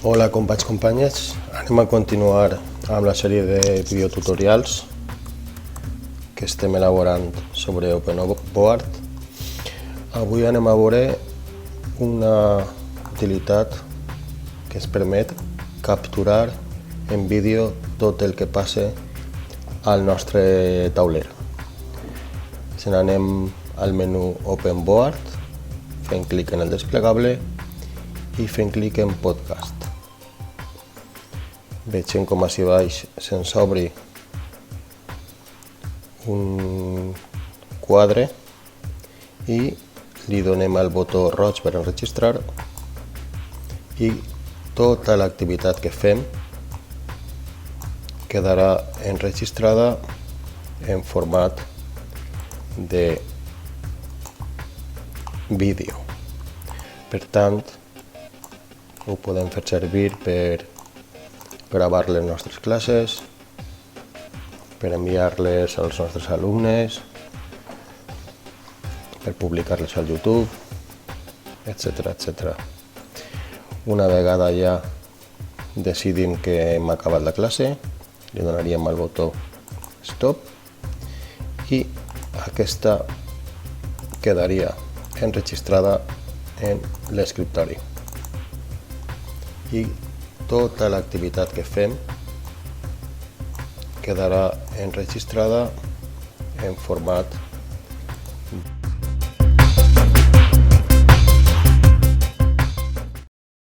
Hola companys, companyes, anem a continuar amb la sèrie de videotutorials que estem elaborant sobre OpenBoard. Avui anem a veure una utilitat que ens permet capturar en vídeo tot el que passa al nostre tauler. Si anem al menú OpenBoard, fent clic en el desplegable i fent clic en podcast. Vegem com així baix se'ns obri un quadre i li donem el botó roig per enregistrar i tota l'activitat que fem quedarà enregistrada en format de vídeo. Per tant, ho podem fer servir per gravar les nostres classes, per enviar-les als nostres alumnes, per publicar-les al YouTube, etc. Una vegada ja decidim que hem acabat la classe, li donaríem al botó Stop i aquesta quedaria enregistrada en l'escriptori. I tota l'activitat que fem quedarà enregistrada en format